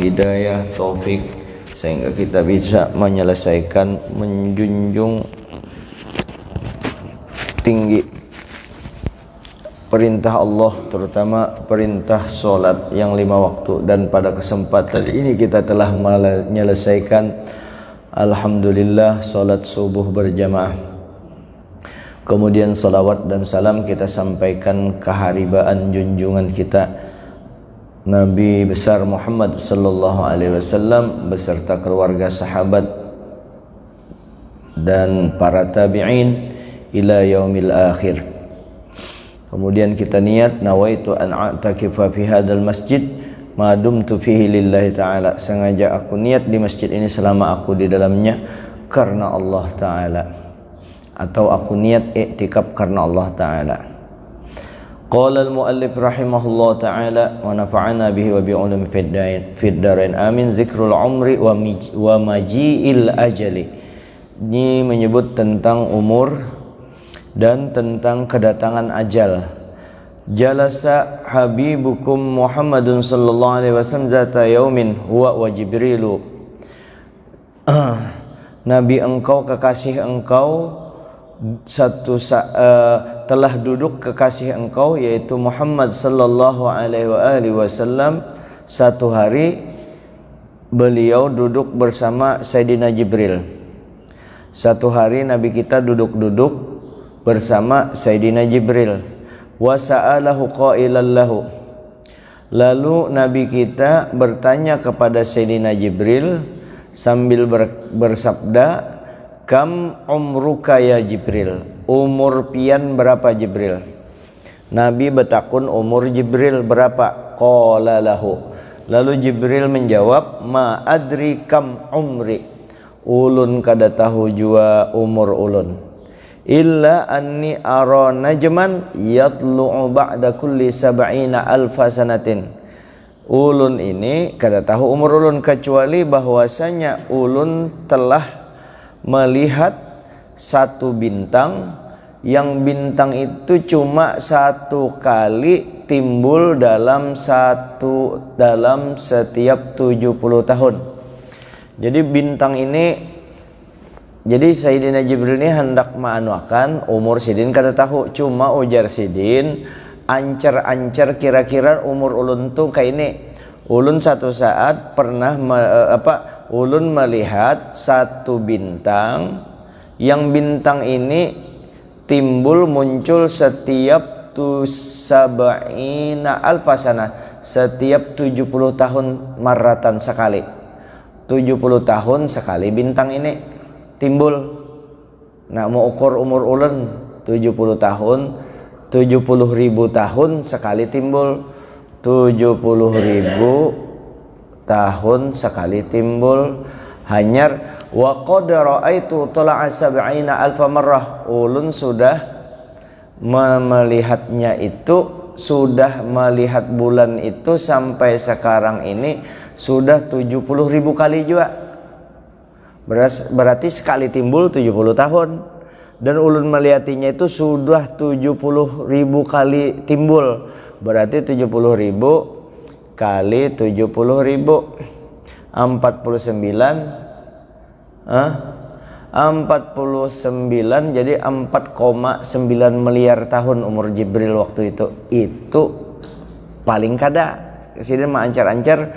hidayah, taufik, sehingga kita bisa menyelesaikan, menjunjung tinggi perintah Allah, terutama perintah solat yang 5 waktu. Dan pada kesempatan ini kita telah menyelesaikan alhamdulillah solat subuh berjamaah. Kemudian salawat dan salam kita sampaikan keharibaan junjungan kita Nabi besar Muhammad sallallahu alaihi wasallam beserta keluarga, sahabat dan para tabi'in ila yaumil akhir. Kemudian kita niat nawaitu an a'takifa fi hadzal masjid ma dumtu fihi lillahi ta'ala. Sengaja aku niat di masjid ini selama aku di dalamnya karena Allah Ta'ala, atau aku niat i'tikaf karena Allah Ta'ala. Qala al-muallif rahimahullah ta'ala wa nafa'ana bihi wa bi ulumi fid darain amin. Zikrul umri wa maji'il ajali. Ini menyebut tentang umur dan tentang kedatangan ajal. Jalasa habibukum Muhammadun sallallahu alaihi wasallam zata yaumin huwa wa Jibrilu. Nabi engkau, kekasih engkau, telah duduk kekasih engkau yaitu Muhammad sallallahu alaihi wasallam. Satu hari beliau duduk bersama Sayyidina Jibril. Satu hari Nabi kita duduk-duduk bersama Sayyidina Jibril. Wa sa'alahu qailan lahu. Lalu Nabi kita bertanya kepada Sayyidina Jibril sambil bersabda, kam umruka ya Jibril, umur pian berapa Jibril? Nabi bertakun umur Jibril berapa? Qala lahu. Lalu Jibril menjawab, ma adri kam umri, ulun kada tahu jua umur ulun, illa anni ara najman yatlu'u ba'da kulli sab'ina alfa sanatin. Ulun ini kada tahu umur ulun, kecuali bahwasanya ulun telah melihat satu bintang, yang bintang itu cuma satu kali timbul dalam setiap 70 tahun. Jadi bintang ini, jadi Sayyidina Jibril ini hendak maanuakan umur Sidin kada tahu, cuma ujar Sidin ancer-ancer kira-kira umur ulun tuh kayak ini. Ulun satu saat pernah ulun melihat satu bintang, yang bintang ini timbul muncul setiap sab'ina alfasana, setiap 70 tahun maratan sekali. 70 tahun sekali bintang ini timbul. Nah, mau ukur umur ulun 70 tahun, 70.000 tahun sekali timbul. 70.000 tahun sekali timbul. Hanyar wa qad ra'aitu tala'a sab'ina alfa marrah. Ulun sudah melihatnya itu, sudah melihat bulan itu sampai sekarang ini sudah 70.000 kali juga. Berarti sekali timbul 70 tahun. Dan ulun melihatnya itu sudah 70.000 kali timbul. Berarti 70.000 kali 70.000 49 jadi 4,9 miliar tahun umur Jibril waktu itu. Itu paling kada Sidin mah ancar-ancar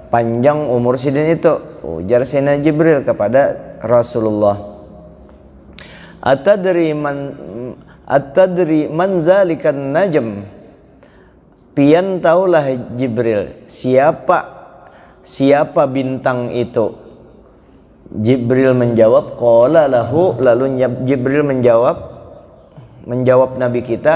panjang umur Sidin itu. Ujar Sayyidina Jibril kepada Rasulullah, Atadri man zalikan najm, pian taulah Jibril siapa bintang itu? Jibril menjawab, qala lahu. Lalu Jibril menjawab Nabi kita,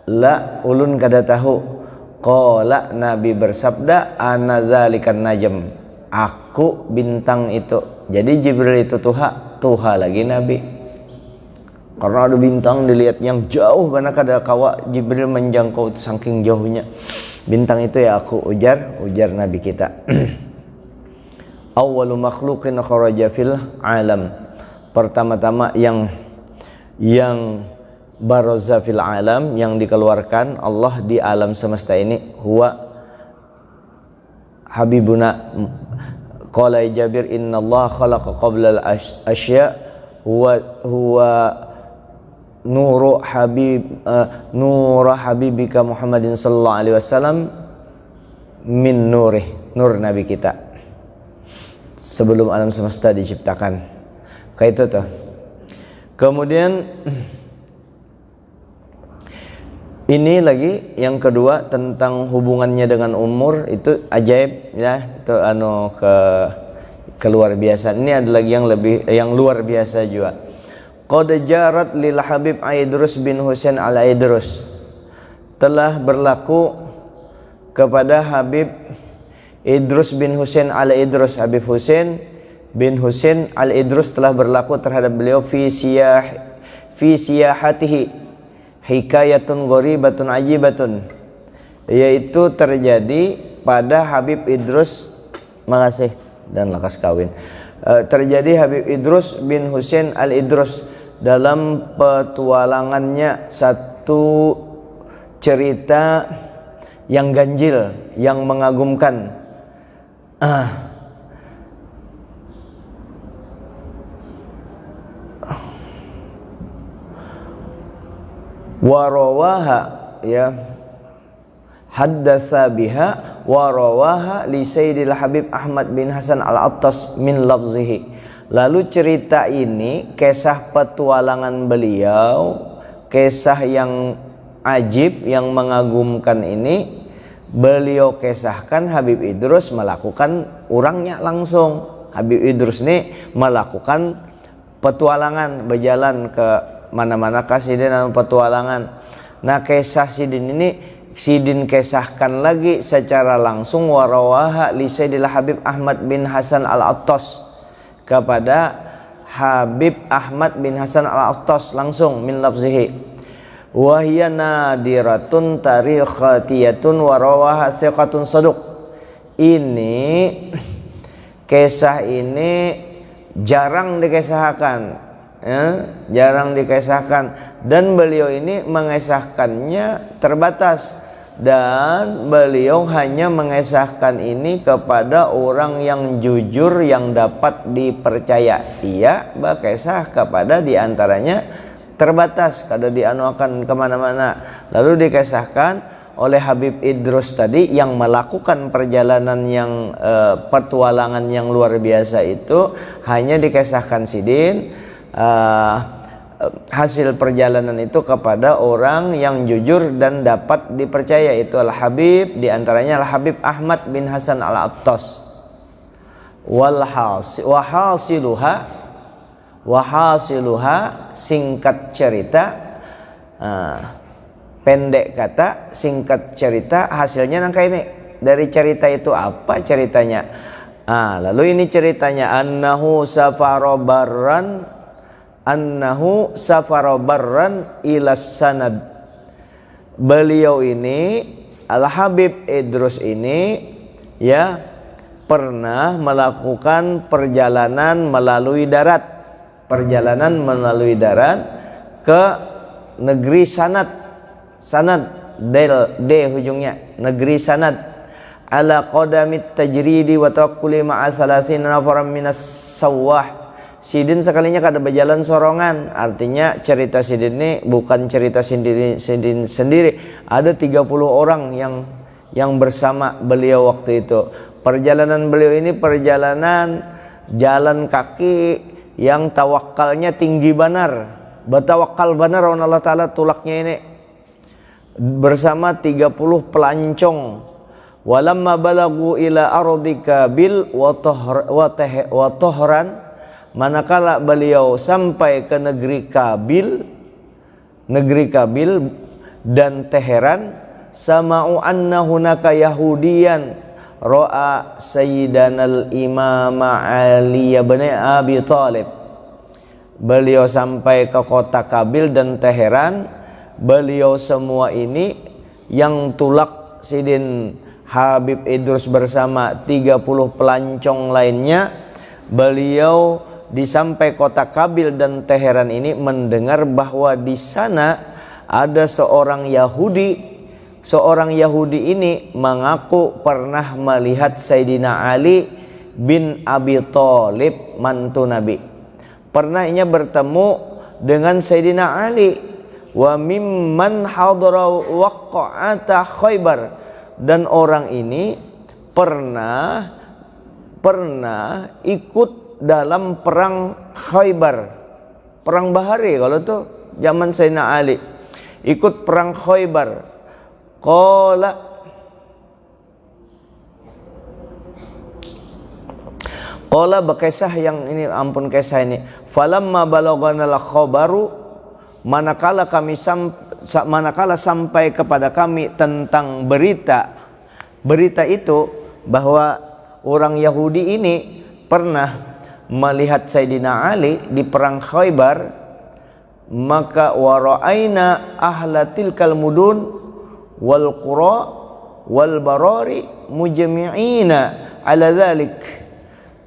la, ulun kada tahu. Qala, Nabi bersabda, ana zalikan najm, aku bintang itu. Jadi Jibril itu Tuha lagi Nabi. Karena ada bintang dilihat yang jauh, karena kada kawa Jibril menjangkau saking jauhnya bintang itu, ya aku, ujar Nabi kita. Awwalu makhluqin kharaja fil alam, pertama-tama yang baraza fil alam, yang dikeluarkan Allah di alam semesta ini, huwa habibuna qala Jabir innallaha khalaqa qabla al-asya huwa nuru habibika Muhammadin sallallahu alaihi wasallam min nur nabi kita sebelum alam semesta diciptakan. Kayak itu tuh. Kemudian ini lagi yang kedua tentang hubungannya dengan umur, itu ajaib ya, itu keluar biasa. Ini ada lagi yang luar biasa juga. Qad jarat lil Habib Aidrus bin Husain al Aidrus, telah berlaku kepada Habib Idrus bin Husain al Idrus, Habib Husain bin Husain al Idrus telah berlaku terhadap beliau fi siyahatihi hikayatun ghoribatun ajibatun, yaitu terjadi pada Habib Idrus, makasih dan lekas kawin, terjadi Habib Idrus bin Husain al Idrus dalam petualangannya satu cerita yang ganjil, yang mengagumkan. Warawaha ya haddatsa biha warawaha li Sayyidil Habib Ahmad bin Hasan al-Attas min lafzihi. Lalu cerita ini, kisah petualangan beliau, kisah yang ajib, yang mengagumkan ini, beliau kisahkan Habib Idrus melakukan urangnya langsung. Habib Idrus ini melakukan petualangan, berjalan ke mana-mana kasidin dalam petualangan. Nah, kisah sidin ini sidin kisahkan lagi secara langsung warawaha li Sayyidil Habib Ahmad bin Hasan al-Attas, kepada Habib Ahmad bin Hasan al-Attas langsung min lafzihi. Wa hiya nadiratun tarikhatiyatun warawaha thiqatun saduq. Ini kisah ini jarang dikisahkan ya, jarang dikisahkan, dan beliau ini mengisahkannya terbatas, dan beliau hanya mengisahkan ini kepada orang yang jujur yang dapat dipercaya. Ia berkisah kepada diantaranya terbatas, kada dianuakan kemana-mana. Lalu dikisahkan oleh Habib Idrus tadi yang melakukan perjalanan yang petualangan yang luar biasa itu, hanya dikisahkan sidin hasil perjalanan itu kepada orang yang jujur dan dapat dipercaya, itu Al-Habib, diantaranya Al-Habib Ahmad bin Hasan al-Attas. Wahasiluha singkat cerita, pendek kata, singkat cerita, hasilnya nangka ini. Dari cerita itu apa ceritanya? Lalu ini ceritanya, annahu safaro barran ilas sanad. Beliau ini, Al-Habib Idrus ini ya, pernah melakukan perjalanan melalui darat, ke negeri Sanad. D hujungnya, negeri Sanad. Ala qadamit tajridi wa tawakkuli ma'a 30 nafaran minas sawah. Sidin sekalinya kada berjalan sorongan, artinya cerita sidin ini bukan cerita sidin sendiri. Ada 30 orang yang bersama beliau waktu itu. Perjalanan beliau ini perjalanan jalan kaki yang tawakalnya tinggi benar, bertawakal benar Allah Ta'ala tulaknya ini, bersama 30 pelancong. Walamma balagu ila ardi Kabil wa Tohran, manakala beliau sampai ke negeri Kabil dan Teheran, sama'u anna hunaka yahudiyan ra'a sayyidanal imam Ali bin Abi Thalib. Beliau sampai ke kota Kabil dan Teheran, beliau semua ini yang tulak sidin Habib Idrus bersama 30 pelancong lainnya, beliau di sampai kota Kabil dan Teheran ini mendengar bahwa di sana ada seorang Yahudi, seorang Yahudi ini mengaku pernah melihat Sayyidina Ali bin Abi Thalib, mantu Nabi. Pernah ia bertemu dengan Sayyidina Ali. Wa mimman hadara waqa'ata Khaybar, dan orang ini pernah ikut dalam perang Khaybar, perang bahari kalau tuh zaman Sayyidina Ali, ikut perang Khaybar. Qala bakisah yang ini, ampun kisah ini. Falamma balaghanal khabaru, manakala sampai kepada kami tentang berita itu bahwa orang Yahudi ini pernah melihat Sayyidina Ali di perang Khaybar, maka wara'aina ahla tilkal mudun wal qura wal barari mujmi'ina ala dzalik.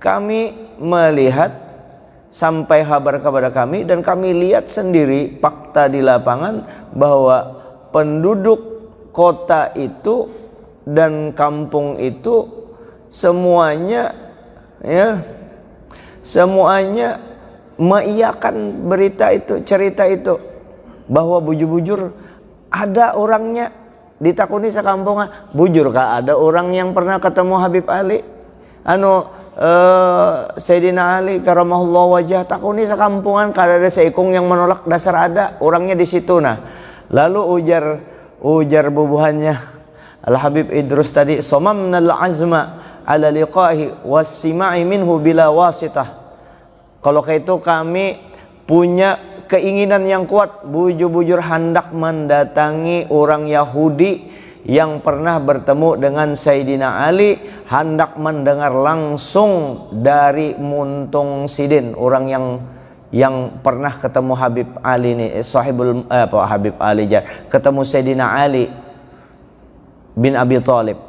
Kami melihat, sampai kabar kepada kami, dan kami lihat sendiri fakta di lapangan bahwa penduduk kota itu dan kampung itu semuanya mengiyakan berita itu, cerita itu, bahwa bujur-bujur ada orangnya. Ditakuni sekampungan, bujur kah ada orang yang pernah ketemu Habib Ali, Sayyidina Ali karamahullah wajah, takuni sekampungan kada ada seikung yang menolak, dasar ada orangnya di situ. Nah, lalu ujar bubuhannya Al Habib Idrus tadi, somamnal azma ala liqahi wassima'i minhu bila wasitah. Kalau kayak itu kami punya keinginan yang kuat, bujur-bujur hendak mendatangi orang Yahudi yang pernah bertemu dengan Sayyidina Ali, hendak mendengar langsung dari Muntung Sidin, orang yang pernah ketemu Habib Ali ini, Habib Ali, ketemu Sayyidina Ali bin Abi Thalib,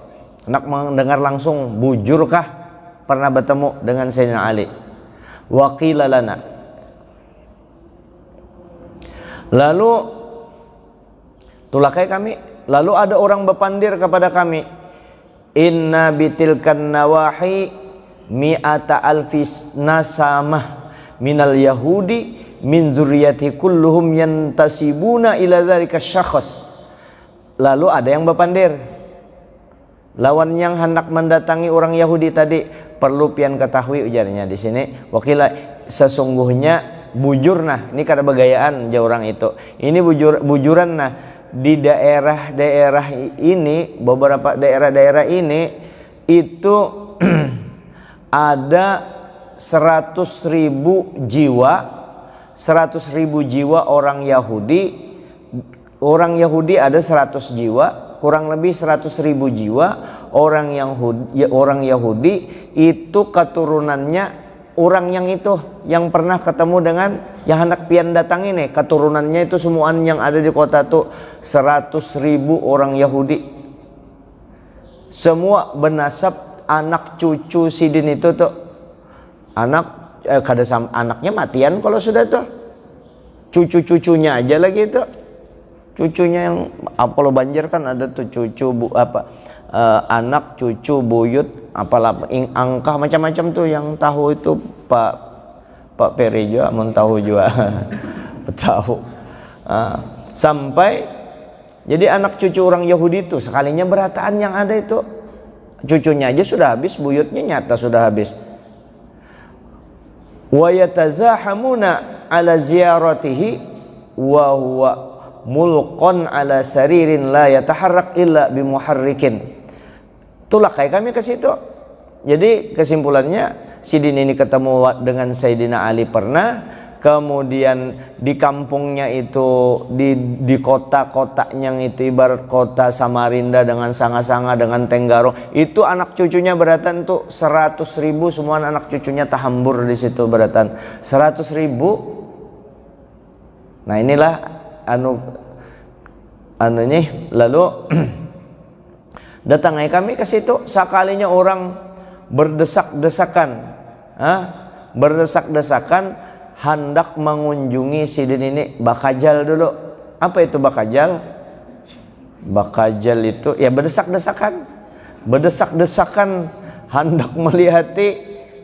hendak mendengar langsung, bujurkah pernah bertemu dengan Sayyidina Ali. Wa qila lana, lalu tulakai kami, lalu ada orang berpandir kepada kami, inna bitilkan nawahi mi'ata alfis nasamah minal yahudi min zuriyati kulluhum yantasibuna ila dzalika syakhs. Lalu ada yang berpandir, lawan yang hendak mendatangi orang Yahudi tadi, perlu pian ketahui ujarnya di sini, wakila sesungguhnya bujur, nah ini kada begayaan jauh orang itu, ini bujuran. Nah, di daerah-daerah ini, beberapa daerah-daerah ini itu ada 100.000 jiwa orang Yahudi. Orang Yahudi ada 100 jiwa, kurang lebih 100.000 jiwa orang Yahudi itu keturunannya orang yang itu yang pernah ketemu dengan yang hendak pian datang ini, keturunannya itu semuaan yang ada di kota itu 100.000 orang Yahudi, semua bernasab anak cucu Sidin itu tuh, anaknya matian kalau sudah tuh, cucu-cucunya aja lagi itu, cucunya yang kalau banjir kan ada tuh cucu anak cucu buyut apalah angkah macam-macam tuh, yang tahu itu Pak Peri juga mau tahu juga tahu. Sampai jadi anak cucu orang Yahudi itu sekalinya berataan yang ada itu, cucunya aja sudah habis, buyutnya nyata sudah habis. Wa yatazahamuna ala ziyaratihi wa huwa mulqan ala saririn la yataharrak illa bimuharrikin. Itulah kayak kami ke situ. Jadi kesimpulannya, Sidin ini ketemu dengan Sayyidina Ali pernah, kemudian di kampungnya itu, di kota-kotanya itu ibarat kota Samarinda dengan Sanga-Sanga dengan Tenggarong, itu anak cucunya beratan tuh 100.000, semua anak cucunya tahambur di situ beratan 100.000. Nah inilah anunya. Lalu datangi kami ke situ, sekalinya orang berdesak-desakan hendak mengunjungi Sidin ini. Bakajal dulu. Apa itu bakajal? bakajal itu ya berdesak-desakan hendak melihati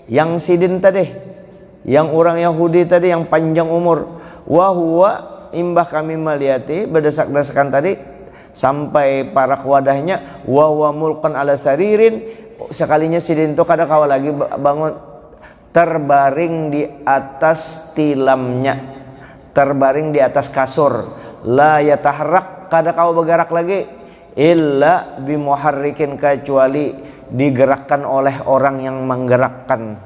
yang sidin tadi, yang orang Yahudi tadi yang panjang umur. Wahwa imbah kami melihati berdesak-desakan tadi sampai parak wadahnya. Wahwa mulkan ala saririn, sekalinya sidin itu kada kawa lagi bangun, terbaring di atas tilamnya, terbaring di atas kasur. La yataharrak, kada kau bergerak lagi, illa bimuharrikin, kecuali digerakkan oleh orang yang menggerakkan.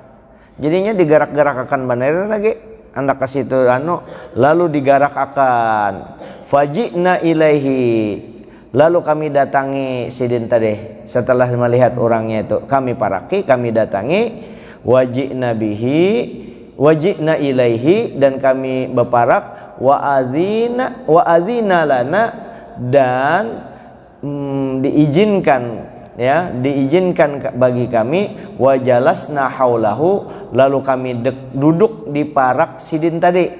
Jadinya digerak-gerakkan bener lagi anda kasih itu lalu digerakkan. Fajina ilaihi, lalu kami datangi sidin tadi setelah melihat orangnya itu, kami paraki, kami datangi. Wajina bihi, wajina ilaihi, dan kami berparak. Wa adzina lana, dan diizinkan ya, diizinkan bagi kami. Wa jalasna haulahu, lalu kami duduk di parak sidin tadi,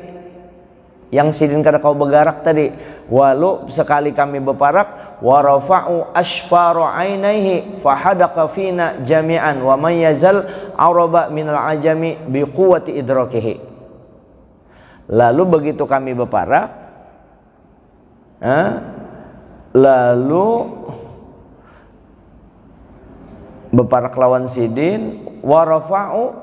yang sidin kada kau bergerak tadi. Walu sekali kami berparak. Wa rafa'u ashfaru ainaihi fahadaqa fina jami'an wa man yazal araba minal ajami biquwati idrakihi. Lalu begitu kami berparak, lalu berparak lawan sidin. Warafa'u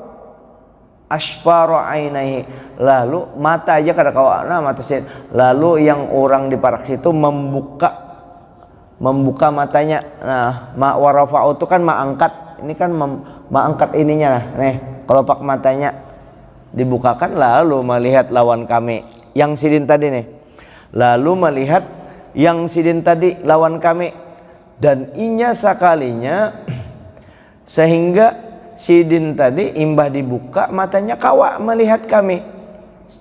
ashfaru ainaihi, lalu mata aja kada kawa mata sidin. Lalu yang orang di parak situ membuka matanya. Nah, warafa'u itu kan mengangkat, ini kan mengangkat ininya nih, kelopak matanya dibukakan, lalu melihat lawan kami yang sidin tadi nih, lalu melihat yang sidin tadi lawan kami, dan inya sekalinya sehingga sidin tadi imbah dibuka matanya kawa melihat kami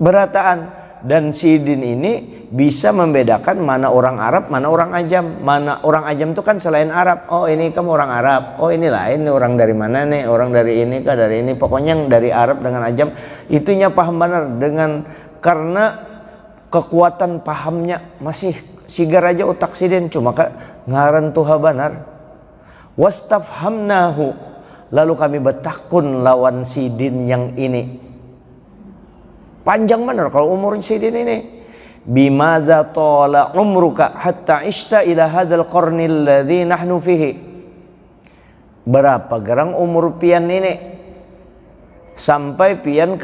berataan. Dan sidin ini bisa membedakan mana orang Arab, mana orang Ajam. Mana orang Ajam itu kan selain Arab, oh ini kamu orang Arab, oh ini lain, ini orang dari mana nih, orang dari ini kah, dari ini. Pokoknya yang dari Arab dengan Ajam itunya paham benar, dengan karena kekuatan pahamnya masih sigar aja otak sidin, cuma ngaran tuha benar. Wastafhamnahu, lalu kami bertakun lawan sidin yang ini. Panjang benar kalau umur sidin ini. Bimadza tala umruka hatta ishta ila hadzal qarni alladzi nahnu fihi. Berapa gerang umur pian ini sampai pian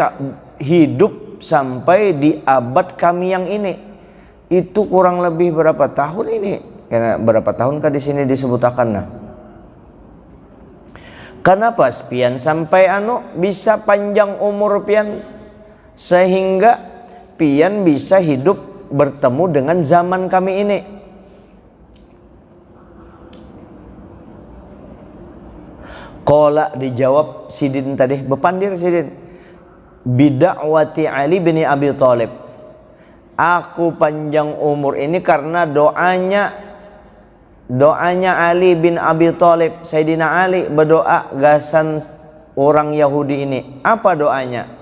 hidup sampai di abad kami yang ini. Itu kurang lebih berapa tahun ini? Karena berapa tahun kah di sini disebutakan nah. Kenapa pian sampai bisa panjang umur pian sehingga pian bisa hidup bertemu dengan zaman kami ini? Qala, dijawab sidin tadi, bepandir sidin, bida'wati Ali bin Abi Thalib, aku panjang umur ini karena doanya Ali bin Abi Thalib. Sayyidina Ali berdoa gasan orang Yahudi ini. Apa doanya?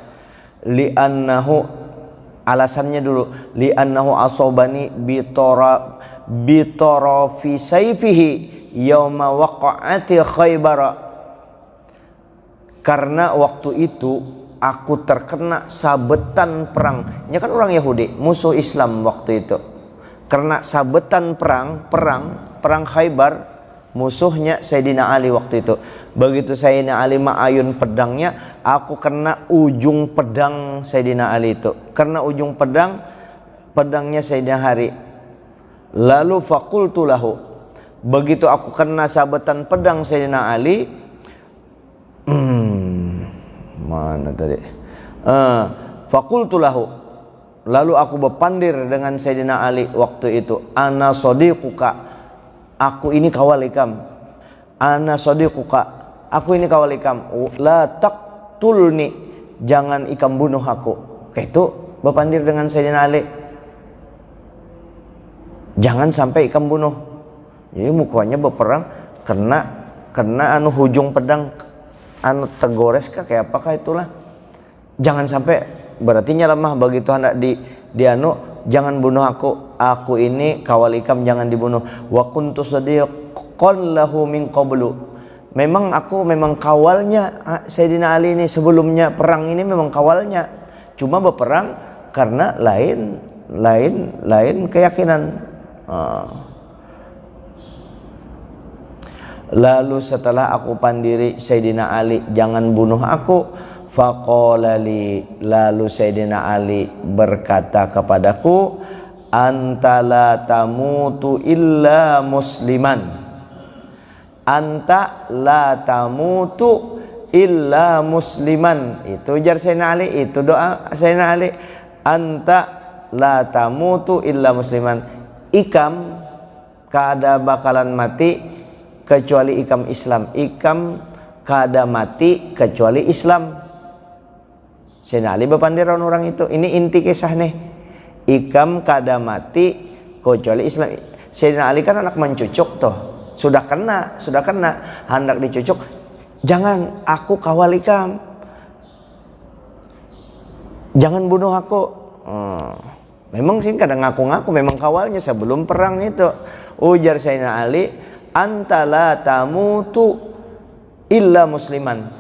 Li'annahu, alasannya dulu, li'annahu asobani bitarafi sayfihi yauma waqa'ati Khaybara, karena waktu itu aku terkena sabetan perang. Ini kan orang Yahudi, musuh Islam waktu itu, karena sabetan perang Khaybar, musuhnya Sayyidina Ali waktu itu. Begitu Sayyidina Ali ma'ayun pedangnya, aku kena ujung pedang Sayyidina Ali itu, karena ujung pedangnya Sayyidina Ali. Lalu faqultu lahu, begitu aku kena sabetan pedang Sayyidina Ali, mana tadi? Faqultu lahu, lalu aku berpandir dengan Sayyidina Ali waktu itu, ana sadiquka, aku ini kawalikam. Ana sadiquka, aku ini kawalikam. La taqtulni, jangan ikam bunuh aku. Kayak itu berpandir dengan Sayyidina Ali, jangan sampai ikam bunuh. Jadi mukanya berperang kena hujung pedang tergores kah kayak apakah itulah. Jangan sampai, berarti lemah begitu hendak di jangan bunuh aku. aku ini kawal Ikam jangan dibunuh. Wa kuntu sadiqan lahu min qablu. Memang aku memang kawalnya Sayyidina Ali ini sebelumnya perang ini memang kawalnya. Cuma berperang karena lain keyakinan. Lalu setelah aku pandiri Sayyidina Ali jangan bunuh aku, faqala li, lalu Sayyidina Ali berkata kepadaku, anta la tamutu illa musliman, anta la tamutu illa musliman. Itu ujar Sayyidina Ali, itu doa Sayyidina Ali, anta la tamutu illa musliman. Ikam kada bakalan mati kecuali Ikam Islam. Ikam kada mati kecuali Islam. Sayyidina Ali berpandiran orang itu. Ini inti kisah nih. Ikam kada mati kecuali Islam. Sayyidina Ali kan anak mencucuk tuh. Sudah kena, hendak dicucuk. Jangan, aku kawal Ikam. Jangan bunuh aku. Memang sih kadang ngaku-ngaku memang kawalnya sebelum perang itu. Ujar Sayyidina Ali, anta la tamutu illa musliman.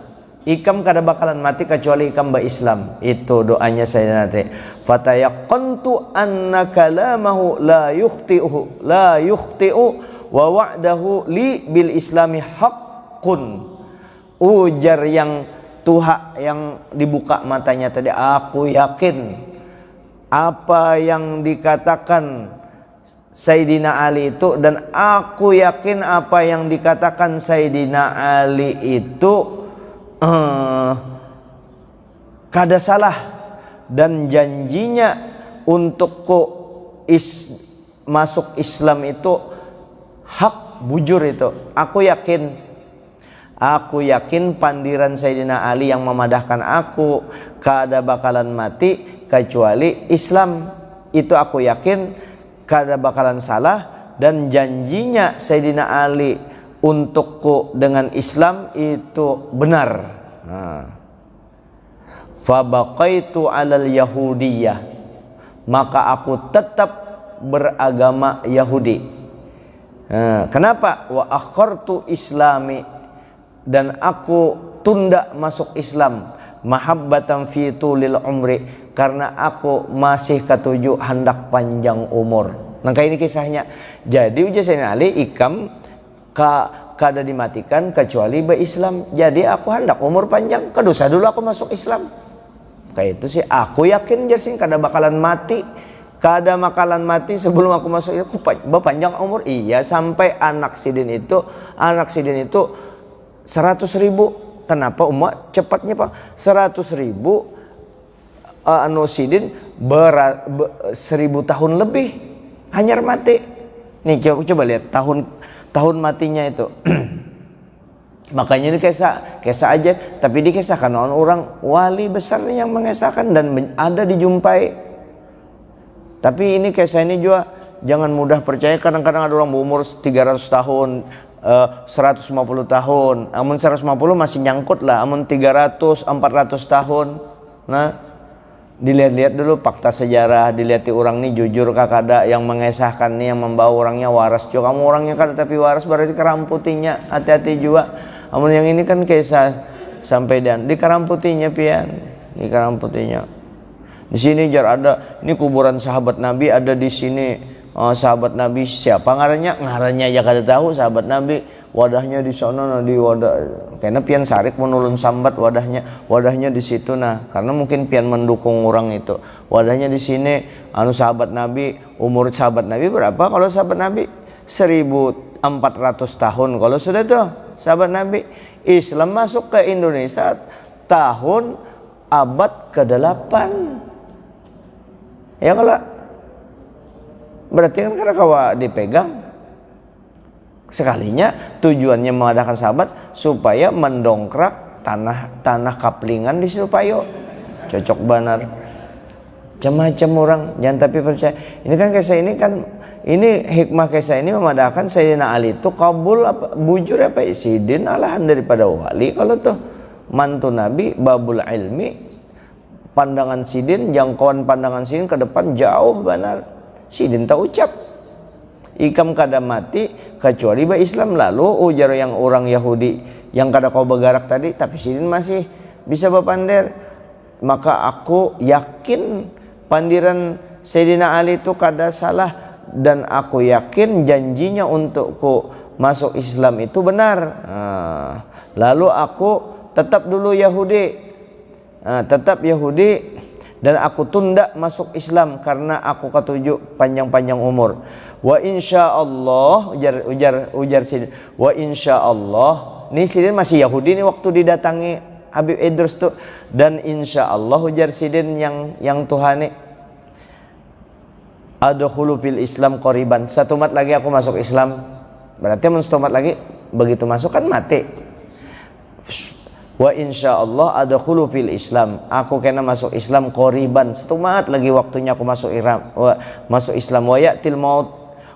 Ikam kada bakalan mati kecuali Ikam Islam. Itu doanya Sayyidina Ali. Fatayaqantu anna kalamahu la yukhti'u wa wa'dahu li bil islami haqqun. Ujar yang tuha yang dibuka matanya tadi, aku yakin apa yang dikatakan Sayyidina Ali itu, dan aku yakin apa yang dikatakan Sayyidina Ali itu kada salah, dan janjinya untuk masuk Islam itu hak, bujur itu. Aku yakin pandiran Sayyidina Ali yang memadahkan aku kada bakalan mati kecuali Islam. Itu aku yakin kada bakalan salah, dan janjinya Sayyidina Ali untukku dengan Islam itu benar. Fabaqaitu 'alal yahudiyah, maka aku tetap beragama Yahudi. Kenapa? Wa akhartu islami, dan aku tunda masuk Islam, mahabbatan fi tulil umri, karena aku masih ketujuh hendak panjang umur. Nah ini kisahnya. Jadi ujar Sayyidina Ali, Ikam kada dimatikan kecuali berislam. Jadi aku hendak umur panjang, kedosa dulu aku masuk Islam. Kayak itu sih, aku yakin jadi kada bakalan mati. Kada bakalan mati sebelum aku masuk itu, berpanjang umur. Iya, sampai anak sidin itu 100.000. Kenapa umat cepatnya Pak? 100.000 sidin 1000 tahun lebih hanyar mati. Nih coba lihat tahun matinya itu. Makanya ini kisah aja, tapi dikisahkan orang wali besar yang mengisahkan dan ada dijumpai. Tapi ini kisah ini juga jangan mudah percaya. Kadang-kadang ada orang berumur 300 tahun, 150 tahun. Amun 150 masih nyangkut lah. Amun 300, 400 tahun. Nah, dilihat-lihat dulu fakta sejarah, dilihat orang ini jujur kakada yang mengesahkan nih, yang membawa orangnya waras juga. Kamu orangnya kada tapi waras berarti keramputinya, hati-hati juga. Amun yang ini kan kisah sampai dan dikeramputinya pian, dikeramputinya. Di sini jar ada, ini kuburan sahabat Nabi ada di sini. Sahabat Nabi siapa ngarannya aja kada tahu. Sahabat Nabi wadahnya di sana, di wadah karena pian sarik menulun sambat wadahnya di situ. Nah karena mungkin pian mendukung orang itu, wadahnya di sini. Sahabat Nabi, umur sahabat Nabi berapa? Kalau sahabat Nabi 1400 tahun. Kalau sudah tuh sahabat Nabi, Islam masuk ke Indonesia tahun abad ke-8. Ya kalau berarti kan karena kawa dipegang. Sekalinya tujuannya mengadakan sahabat supaya mendongkrak tanah kaplingan di situ payo. Cocok benar. Macam-macam orang, jangan tapi percaya. Ini kan kisah ini kan, ini hikmah kisah ini memadahkan Sayyidina Ali itu kabul apa bujur apa sidin alahan daripada wali. Kalau tuh mantu Nabi babul ilmi, pandangan sidin, jangkauan pandangan sidin ke depan jauh benar. sidin tak ucap ikam kada mati kecuali ba Islam. Lalu ujar yang orang Yahudi yang kada kau bergerak tadi, tapi sidin masih bisa berpandir. Maka aku yakin pandiran Sayyidina Ali itu kada salah, dan aku yakin janjinya untukku masuk Islam itu benar. Lalu aku tetap dulu Yahudi, tetap Yahudi, dan aku tunda masuk Islam karena aku ketujuh panjang-panjang umur. Wa insyaallah, ujar Sidin, wa insyaallah, ini Sidin masih Yahudi nih waktu didatangi Habib Idrus tuh, dan insyaallah ujar Sidin yang Tuhani, adkhulu fil Islam qoriban, satu mat lagi aku masuk Islam. Berarti menstomat lagi, begitu masuk kan mati. Wa insyaallah adkhulu fil Islam, aku kena masuk Islam qoriban, satu mat lagi waktunya aku masuk Islam.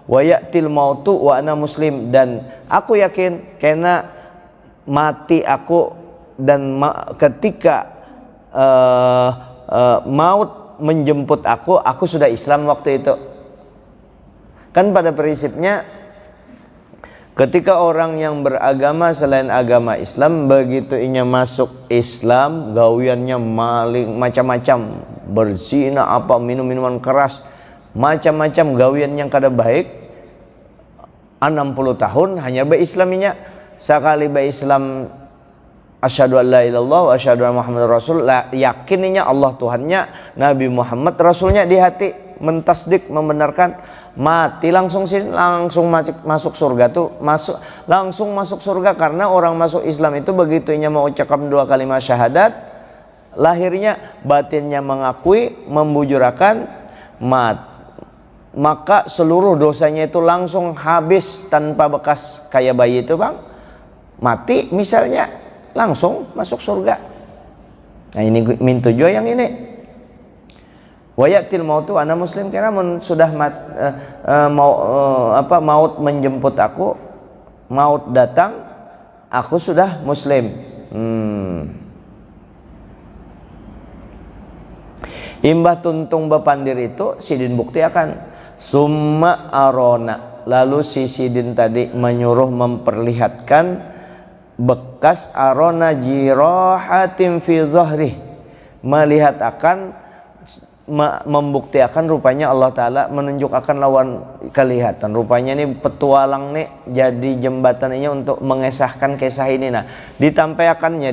Wa ya'til mautu wa ana muslim, dan aku yakin kena mati aku, dan ketika maut menjemput aku sudah Islam waktu itu. Kan pada prinsipnya ketika orang yang beragama selain agama Islam, begitu inya masuk Islam, gawiannya maling macam-macam, berzina, apa, minum minuman keras, macam-macam gawian yang kada baik. 60 tahun hanya berislaminya, sekali berislam asyhadu an la ilaha illallah wa asyhadu anna muhammadar rasul, yakininya Allah Tuhannya, Nabi Muhammad rasulnya di hati, mentasdik, membenarkan, mati langsung masuk surga tuh, langsung masuk surga. Karena orang masuk Islam itu begitu inya mau ucapkan 2 kalimat syahadat, lahirnya batinnya mengakui, membujurakan, maka seluruh dosanya itu langsung habis tanpa bekas, kayak bayi itu bang, mati misalnya langsung masuk surga. Nah ini min tujuh yang ini. Wayatil mautu ana muslim, karena sudah maut menjemput aku, maut datang, aku sudah muslim. Imbah tuntung bepandir itu Sidin bukti akan summa arona, lalu si Sidin tadi menyuruh memperlihatkan bekas arona jirahatim fi zahri, melihat akan membuktikan rupanya Allah Ta'ala menunjukkan lawan kelihatan, rupanya ini petualang nih jadi jembatan ini untuk mengesahkan kisah ini. Nah ditampaikannya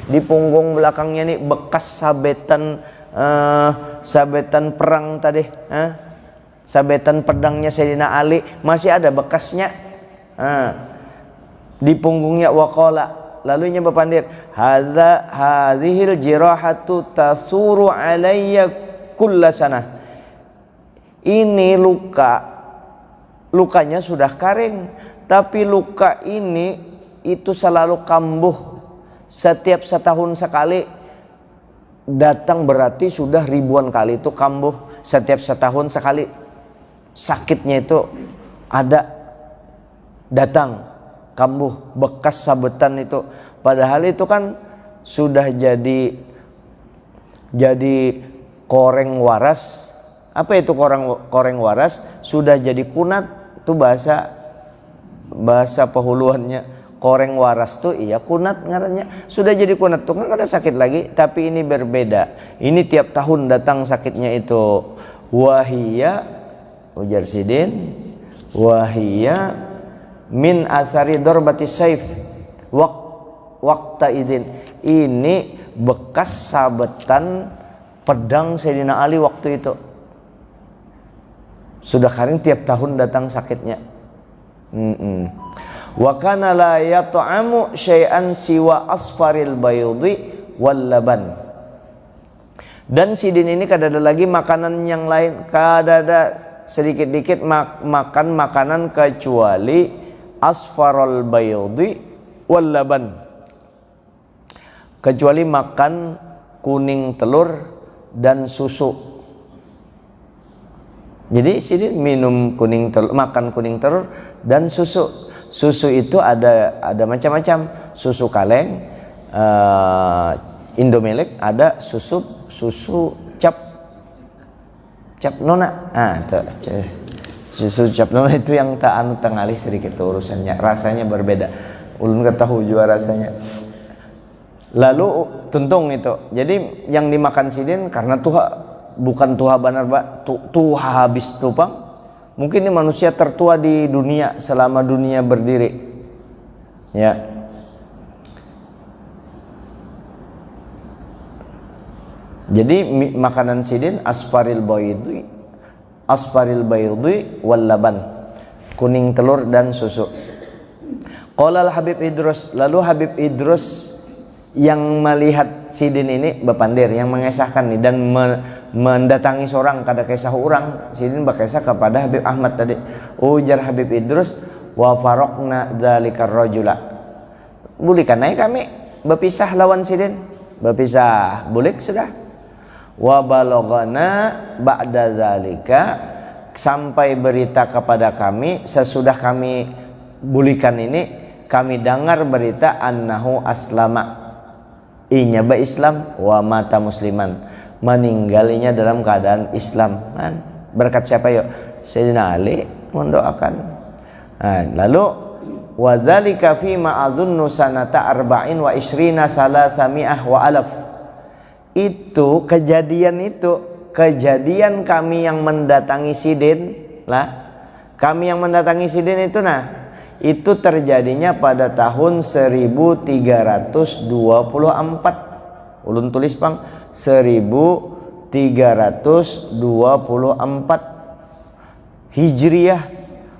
di punggung belakangnya nih bekas sabetan perang tadi, sabetan pedangnya Sayyidina Ali masih ada bekasnya di punggungnya. Waqala, lalu nya berpandir, hadhil jirahatu tasuru alayya kulla sanah, ini lukanya sudah kering, tapi luka ini itu selalu kambuh setiap setahun sekali datang, berarti sudah ribuan kali itu kambuh setiap setahun sekali, sakitnya itu ada datang kambuh bekas sabetan itu, padahal itu kan sudah jadi koreng waras. Apa itu koreng waras? Sudah jadi kunat, itu bahasa pehuluannya. Koreng waras tuh iya kunat ngarannya, sudah jadi kunat tuh kan ada sakit lagi, tapi ini berbeda. Ini tiap tahun datang sakitnya itu. Wahia, ujar Sidin, wahia min athari darbati saif waqta idin, ini bekas sabetan pedang Sayyidina Ali waktu itu. Sudah kering, tiap tahun datang sakitnya. Wa kana la yat'amu syai'an siwa asfaril baydi wal laban. Dan Sidin ini kada ada lagi makanan yang lain, kada ada sedikit-dikit makan makanan kecuali asfarul baydi wal laban, kecuali makan kuning telur dan susu. Jadi Sidin minum kuning telur, makan kuning telur dan susu. Susu itu ada macam-macam, susu kaleng, Indomilk, ada susu cap. cap nona. Susu cap nona itu yang tak anu tengalih sedikit urusannya, rasanya berbeda. Ulun ketahu juga rasanya. Lalu tuntung itu. Jadi yang dimakan sidin karena tuha bukan tuha benar tuha habis tupang. Mungkin ini manusia tertua di dunia selama dunia berdiri. Ya. Jadi makanan sidin asfaril baydi wal laban, kuning telur dan susu. Qala Habib Idrus, lalu Habib Idrus yang melihat sidin ini bepandir, yang mengesahkan nih dan mendatangi seorang kada kisah orang, sidin berkisah kepada Habib Ahmad tadi. Ujar Habib Idrus, wa faraqna dzalikar rajula. Bulikan naik kami berpisah lawan sidin, berpisah bulik sudah. Wa balagana ba'da dzalika, sampai berita kepada kami sesudah kami bulikan ini, kami dengar berita annahu aslama, inya ba Islam, wa mata musliman, meninggalnya dalam keadaan Islam kan. Berkat siapa yuk? Sayyidina Ali mendoakan. Lalu wa dzalika fi ma adzunnu sanata 24 300 wa alaf. Itu kejadian kami yang mendatangi sidin lah, kami yang mendatangi sidin itu itu terjadinya pada tahun 1324. Ulun tulis pang 1324 Hijriah,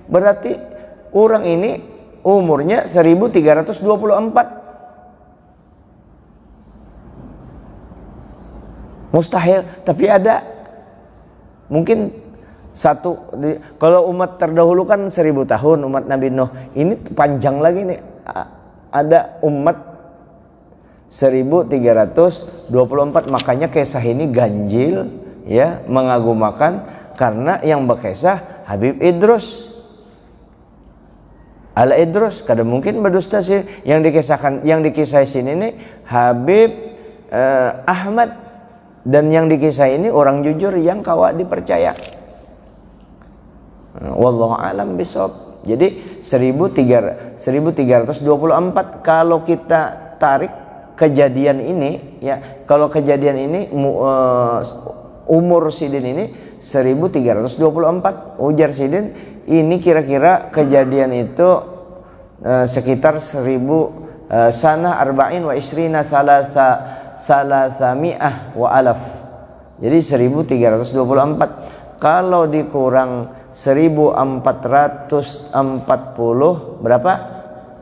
berarti orang ini umurnya 1324. Mustahil, tapi ada mungkin satu. Kalau umat terdahulu kan 1000 tahun, umat Nabi Nuh. Ini panjang lagi nih, ada umat 1324. Makanya kisah ini ganjil ya, mengagumakan, karena yang berkisah Habib Idrus Al Idrus. Kada mungkin berdusta sih. Yang dikisah sini nih Habib Ahmad. Dan yang dikisah ini orang jujur yang kawak dipercaya. Wallahu alam bisawab. Jadi 1324. Kalau kita tarik kejadian ini ya, kalau kejadian ini umur sidin ini 1324. Ujar sidin ini kira-kira kejadian itu sekitar 1000 sanah 24 300 wa alaf. Jadi 1324. Kalau dikurang 1440 berapa?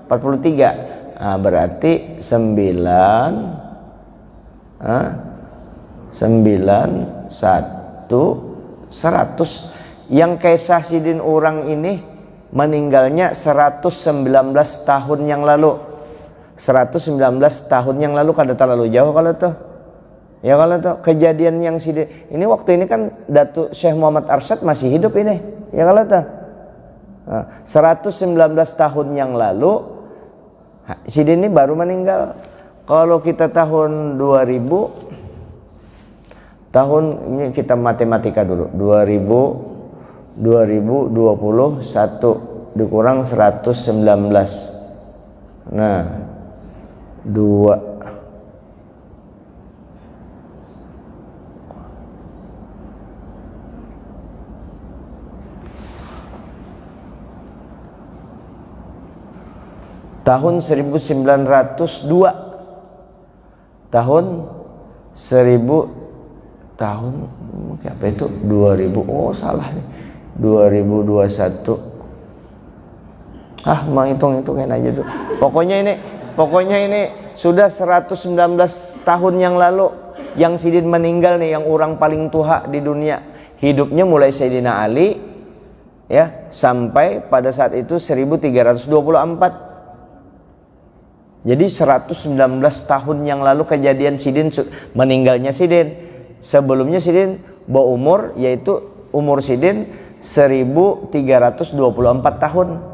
43. Berarti 100. Yang kisah sidin orang ini meninggalnya 119 tahun yang lalu. 119 tahun yang lalu, kada terlalu jauh kalau tuh. Ya kalau tuh kejadian yang sidin ini, waktu ini kan Datuk Syekh Muhammad Arsyad masih hidup ini. Ya kalau tuh 119 tahun yang lalu sidin ini baru meninggal. Kalau kita tahun 2000, tahun ini kita matematika dulu, 2021 dikurang 119. Nah, 2 tahun 1902, tahun 1000 tahun apa itu 2000, oh salah nih, 2021. Mau hitung-hitungin aja tuh. Pokoknya ini sudah 119 tahun yang lalu yang sidin meninggal nih, yang orang paling tua di dunia. Hidupnya mulai Sayyidina Ali ya sampai pada saat itu 1324. Jadi 119 tahun yang lalu kejadian sidin meninggalnya sidin. Sebelumnya sidin berumur, yaitu umur sidin 1324 tahun.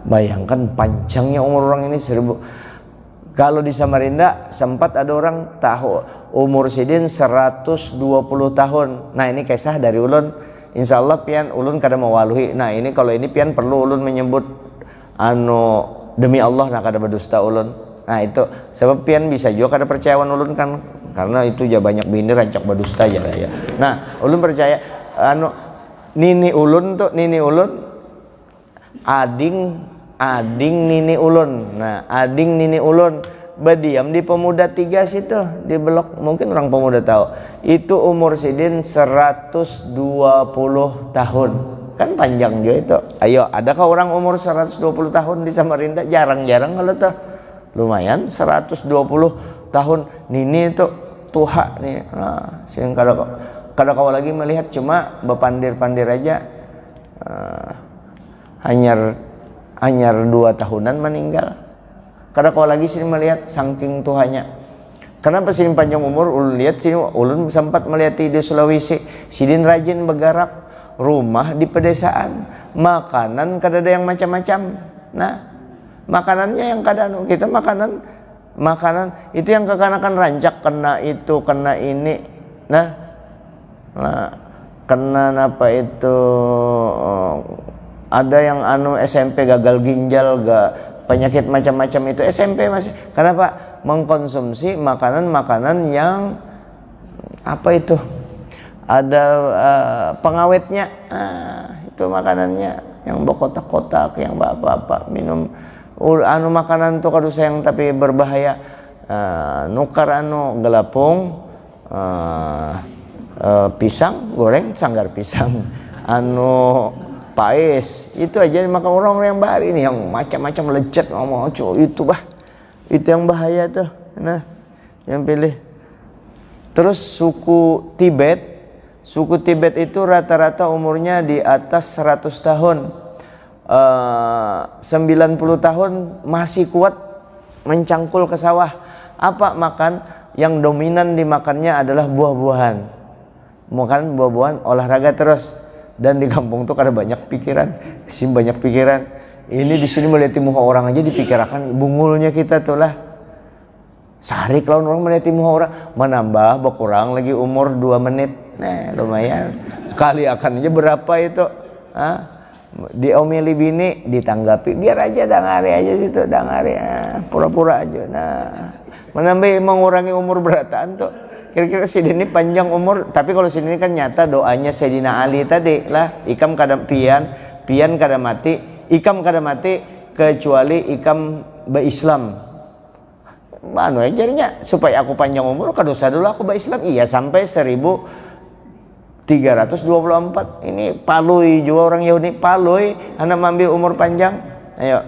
Bayangkan panjangnya umur orang ini 1000. Kalau di Samarinda sempat ada orang tahu umur sidin 120 tahun. Nah ini kisah dari ulun, insyaallah pian ulun kada mewaluhi. Nah ini kalau ini pian perlu ulun menyebut demi Allah nah kada berdusta ulun. Nah itu sebab pian bisa juga kada percayawan ulun kan, karena itu ya banyak bini rancak berdusta ya. Nah ulun percaya nini ulun ading nini ulun. Nah ading nini ulun berdiam di Pemuda 3 situ di blok, mungkin orang Pemuda tahu. Itu umur sidin 120 tahun. Kan panjang juga itu. Ayo, adakah orang umur 120 tahun di Samarinda? Jarang-jarang kalau tuh. Lumayan 120 tahun. Nini itu tuha nih. Nah, sing kada kau lagi melihat cuma bepandir-pandir aja. Hanyar 2 tahunan meninggal. Kada kau lagi sini melihat saking Tuhannya. Kenapa sini panjang umur? Ulun lihat sini, ulun sempat melihat di Sulawesi. Sidin rajin bergarap rumah di pedesaan. Makanan kada ada yang macam-macam. Nah, makanannya yang kada kita makanan itu yang kekanakan rancak kena itu kena ini. Nah kena apa itu ada yang SMP gagal ginjal penyakit macam-macam itu SMP masih. Kenapa? Mengkonsumsi makanan-makanan yang apa itu? Ada pengawetnya. Itu makanannya yang berkotak-kotak, yang apa-apa minum makanan tuh kadu sayang tapi berbahaya. Nukar gelapung, pisang goreng, sanggar pisang, pais, itu aja makan orang-orang yang bahari ini yang macam-macam lecet ngomong itu itu yang bahaya tuh. Nah yang pilih. Terus suku Tibet itu rata-rata umurnya di atas 100 tahun. 90 tahun masih kuat mencangkul ke sawah. Apa makan? Yang dominan dimakannya adalah buah-buahan. Makan buah-buahan, olahraga terus. Dan di kampung tuh kada banyak pikiran, banyak pikiran. Ini di sini melihat muka orang aja dipikirkan bungulnya kita tuh lah. Sarik lawan orang melihat muka orang, menambah berkurang lagi umur 2 menit. Nah, lumayan. Kali akan aja berapa itu? Diomeli bini, ditanggapi, biar aja dangari aja situ, dangari pura-pura aja. Nah, menambah mengurangi umur berataan tuh. Kira-kira Sidin ini panjang umur, tapi kalau Sidin ini kan nyata doanya Sayyidina Ali tadi lah, ikam kada pian kada mati, ikam kada mati kecuali ikam berislam. Ajarnya supaya aku panjang umur kadosa dulu aku berislam. Iya sampai 1324. Ini palui juga orang Yahudi, palui anak ambil umur panjang. Ayo.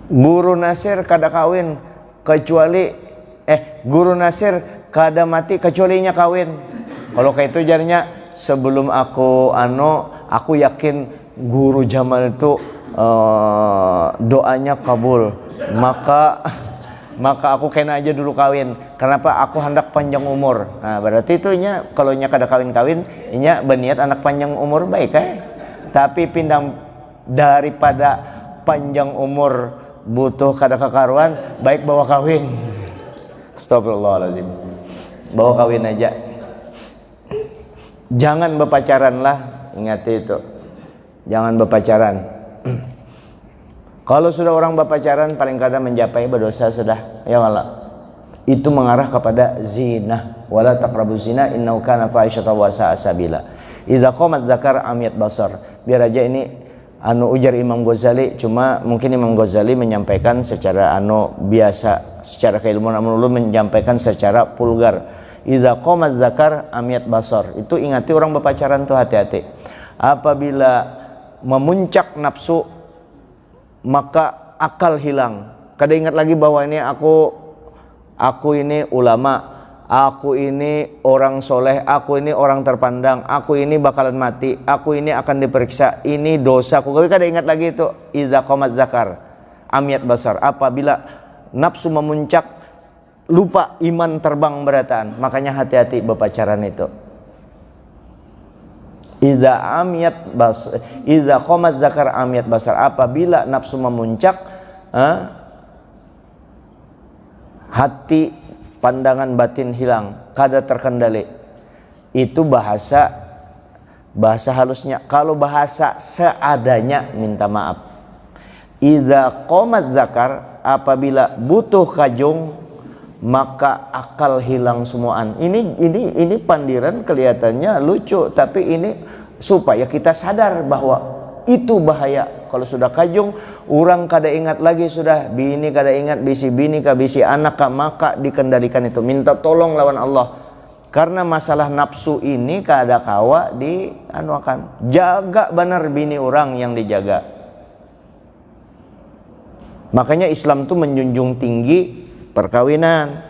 Guru Nasir kada kawin kecuali Guru Nasir kada mati kecualinya kawin. Kalau kayak itu jadinya sebelum aku yakin Guru Jamal itu doanya kabul, maka aku kena aja dulu kawin. Kenapa? Aku hendak panjang umur. Nah berarti itu kalau kada kawin inya berniat anak panjang umur baik tapi pindah daripada panjang umur butuh kada kekaruan, baik bawa kawin. Astagfirullahaladzim. Bawa kawin aja. Jangan berpacaran lah, ingat itu. Jangan berpacaran. Kalau sudah orang berpacaran paling kada mencapai berdosa sudah. Ya Allah. Itu mengarah kepada zina. Wala taqrabuz zina innahu kana fahisyatan wa sa'a sabila. Idza qamat dzakar amiyat basar. Biar aja ini ujar Imam Ghazali, cuma mungkin Imam Ghazali menyampaikan secara biasa, secara keilmuan, ulun menyampaikan secara vulgar. Idza qamat dzakar amiyat basar. Itu ingati orang berpacaran tuh hati-hati. Apabila memuncak nafsu maka akal hilang. Kada ingat lagi bahwa ini aku ini ulama, aku ini orang soleh, aku ini orang terpandang, aku ini bakalan mati, aku ini akan diperiksa, ini dosa. Aku kada ingat lagi itu. Idza qamat zakar amiyat basar. Apabila nafsu memuncak, lupa iman terbang berataan. Makanya hati-hati berpacaran itu. Idza qamat zakar amiyat basar. Apabila nafsu memuncak, hati, pandangan batin hilang, kada terkendali. Itu bahasa halusnya. Kalau bahasa seadanya, minta maaf. Idza qomat zakar, apabila butuh kajung maka akal hilang semuaan. Ini pandiran kelihatannya lucu, tapi ini supaya kita sadar bahwa itu bahaya. Kalau sudah kajung, orang kada ingat lagi, sudah bini kada ingat, bisi bini ka bisi anak ka, maka dikendalikan itu. Minta tolong lawan Allah. Karena masalah nafsu ini kada kawa dianuakan. Jaga benar bini orang yang dijaga. Makanya Islam tuh menjunjung tinggi perkawinan.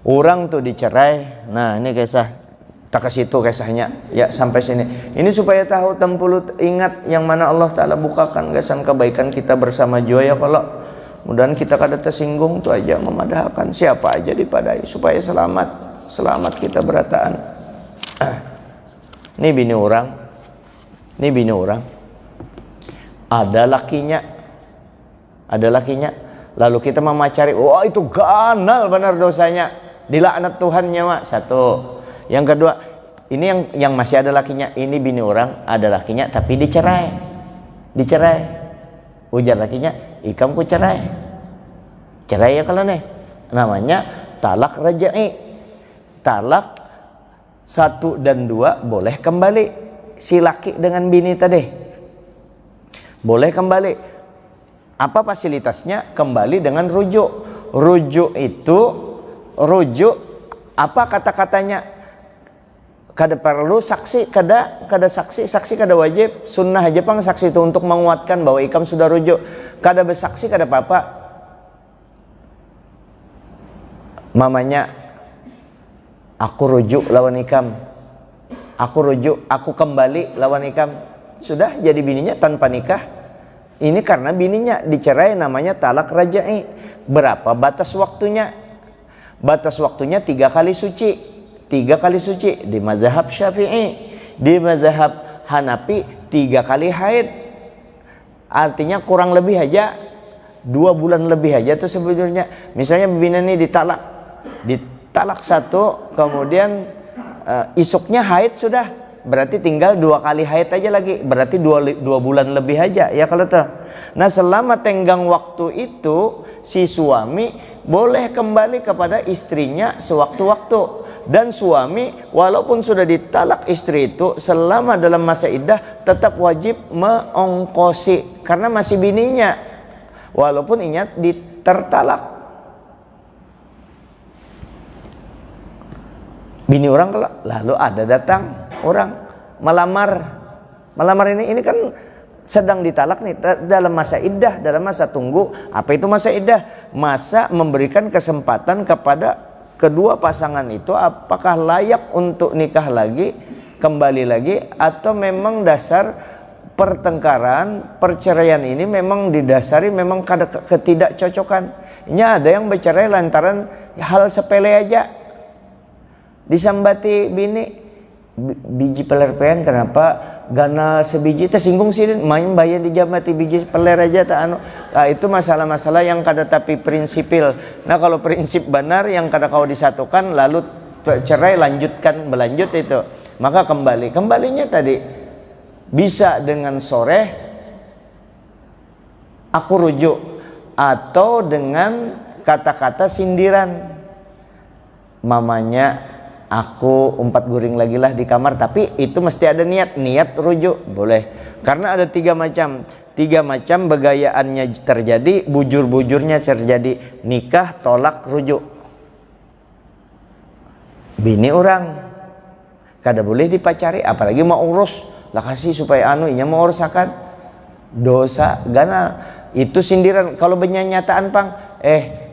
Orang tuh dicerai. Nah, ini kisah tak ke situ kisahnya. Ya, sampai sini. Ini supaya tahu tempulu ingat yang mana Allah Ta'ala bukakan gasan kebaikan kita bersama jua ya. Kalau mudahan kita kada tersinggung tuh aja memadahkan siapa aja dipadai supaya selamat kita berataan. Ini bini orang. Ada lakinya, lalu kita memacari, oh itu ganal benar dosanya, dilaknat Tuhannya mak. Satu. Yang kedua, ini yang masih ada lakinya, ini bini orang, ada lakinya tapi dicerai. Ujar lakinya, ikam ku cerai ya kalau nih, namanya talak rajai. Talak 1 dan 2 boleh kembali, si laki dengan bini tadi boleh kembali. Apa fasilitasnya? Kembali dengan rujuk. Rujuk apa kata-katanya? Kada perlu saksi, kada saksi kada wajib. Sunnah aja pang saksi itu untuk menguatkan bahwa ikam sudah rujuk. Kada bersaksi kada apa-apa. Mamanya, aku rujuk lawan ikam. Aku kembali lawan ikam. Sudah jadi bininya tanpa nikah. Ini karena bininya dicerai, namanya talak rajai. Berapa batas waktunya? Batas waktunya 3 kali suci. 3 kali suci di mazhab Syafi'i. Di mazhab Hanafi 3 kali haid. Artinya kurang lebih aja 2 bulan lebih aja tuh sebetulnya. Misalnya bini ini ditalak 1, kemudian isuknya haid sudah. Berarti tinggal 2 kali haid aja lagi. Berarti 2 bulan lebih aja ya kalau tuh. Nah, selama tenggang waktu itu si suami boleh kembali kepada istrinya sewaktu-waktu. Dan suami walaupun sudah ditalak istri itu, selama dalam masa iddah tetap wajib mengongkosi karena masih bininya. Walaupun ingat tertalak. Bini orang lalu ada datang orang melamar ini kan sedang ditalak nih dalam masa iddah, dalam masa tunggu. Apa itu masa iddah? Masa memberikan kesempatan kepada kedua pasangan itu apakah layak untuk nikah lagi, kembali lagi, atau memang dasar pertengkaran, perceraian ini memang didasari memang ketidakcocokan. Ini ada yang bercerai lantaran hal sepele aja. Disambati biji peler pen, kenapa ganal sebiji tersinggung sih main bayar dijamati biji peler aja tak anu. Nah, itu masalah-masalah yang kada tapi prinsipil. Nah, kalau prinsip benar yang kada kau disatukan lalu cerai berlanjut itu, maka kembalinya tadi bisa dengan sore aku rujuk, atau dengan kata-kata sindiran, mamanya aku 4 guring lagi lah di kamar, tapi itu mesti ada niat rujuk boleh. Karena ada 3 macam begayaannya terjadi, bujur-bujurnya terjadi, nikah, tolak, rujuk. Bini orang kada boleh dipacari, apalagi mau urus lah kasih supaya inya mau urusakan dosa ganal. Itu sindiran. Kalau benyanyataan pang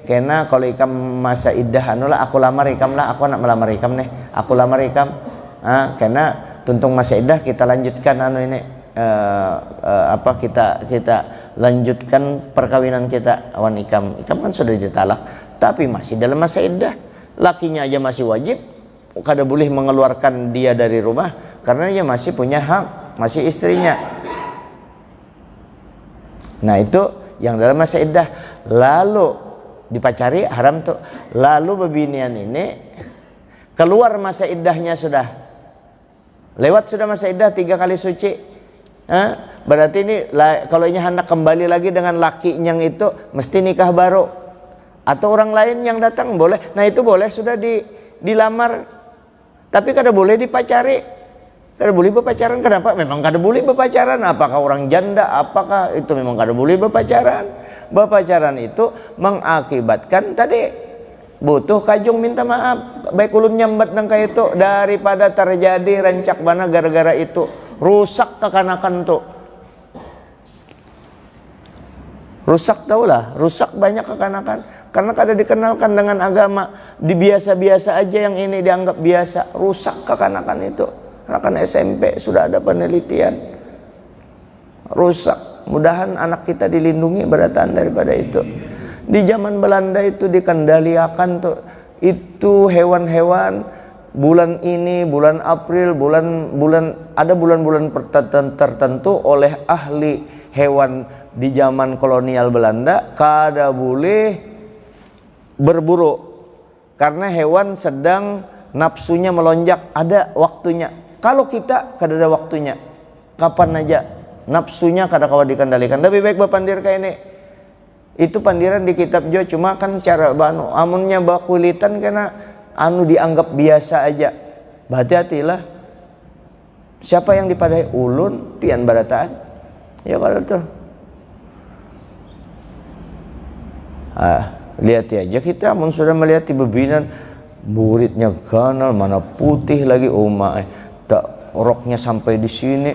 kena kalau ikam masa iddah aku lamar ikam lah, aku nak melamar ikam nih, aku lamar ikam. Kena tuntung masa iddah kita lanjutkan kita lanjutkan perkawinan kita awan ikam kan sudah ditalak tapi masih dalam masa iddah, lakinya aja masih wajib kada boleh mengeluarkan dia dari rumah karena dia masih punya hak, masih istrinya. Nah, itu yang dalam masa iddah. Lalu dipacari haram tuh. Lalu bebinian ini keluar masa iddahnya, sudah lewat, sudah masa iddah 3 kali suci. Berarti ini kalau ini hendak kembali lagi dengan lakinya itu mesti nikah baru, atau orang lain yang datang boleh. Nah itu boleh sudah dilamar, tapi kada boleh dipacari, kada boleh berpacaran. Kenapa? Memang kada boleh berpacaran. Apakah orang janda, apakah itu memang kada boleh berpacaran. Berpacaran itu mengakibatkan tadi butuh kajung minta maaf, baik ulun nyambat nang kayak itu, daripada terjadi rancak bana gara-gara itu rusak kekanakan tuh. Rusak taulah, rusak banyak kekanakan karena kada dikenalkan dengan agama. Di biasa-biasa aja yang ini dianggap biasa, rusak kekanakan itu. Anak SMP sudah ada penelitian, rusak. Mudahan anak kita dilindungi beratan daripada itu. Di zaman Belanda itu dikendalikan tuh, itu hewan-hewan bulan ini, bulan April, bulan ada bulan-bulan tertentu oleh ahli hewan di zaman kolonial Belanda kada boleh berburu karena hewan sedang nafsunya melonjak, ada waktunya. Kalau kita kada ada waktunya, kapan aja nafsunya kada kawa dikendalikan. Lebih baik bapandir kayak ini. Itu pandiran di kitab Jo, cuma kan cara banu amunnya bakulitan karena anu dianggap biasa aja. Hati-hatilah. Siapa yang dipadai ulun pian barataan. Ya kalau tuh. Lihat aja kita mun sudah melihat di bebinan muridnya ganal, mana putih lagi, tak roknya sampai di sini.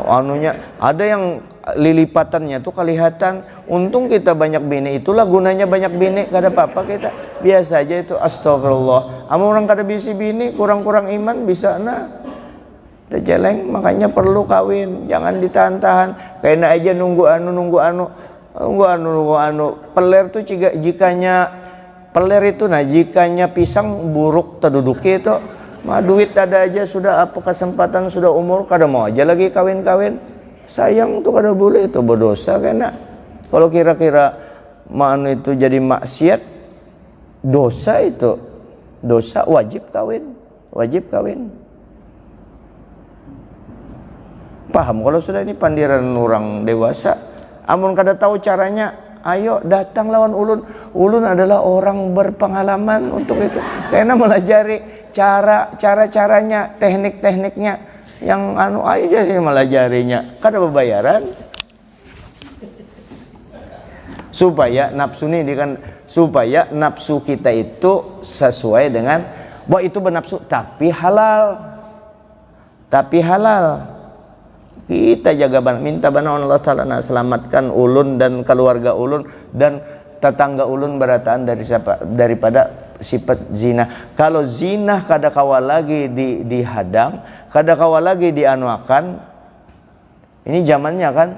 Anunya ada yang lilipatannya tuh kelihatan. Untung kita banyak bini, itulah gunanya banyak bini, kada apa-apa kita biasa aja itu. Astagfirullah, amun orang kada bisi bini kurang-kurang iman bisa nah jeleng. Makanya perlu kawin, jangan ditahan-tahan. Kena aja nunggu anu. Peler tuh jikanya peler itu, nah jikanya pisang buruk terduduki itu mah duit ada aja sudah, apa kesempatan sudah umur kada mau aja lagi kawin-kawin. Sayang tuh kada boleh, itu berdosa kena. Kalau kira-kira mana itu jadi maksiat, dosa itu, dosa, wajib kawin. Paham kalau sudah ini pandiran orang dewasa. Amun kada tahu caranya, ayo datang lawan ulun. Ulun adalah orang berpengalaman untuk itu. Karena melajari cara-caranya, teknik-tekniknya yang anu aja sih melajarinya. Kada berbayaran. Supaya nafsu ini kan, supaya nafsu kita itu sesuai dengan bahwa itu bernafsu tapi halal. Kita jaga minta bana Allah Ta'ala selamatkan ulun dan keluarga ulun dan tetangga ulun berataan dari siapa, daripada sifat zina. Kalau zina kada kawa lagi dihadang, kada kawa lagi dianuakan, ini zamannya kan,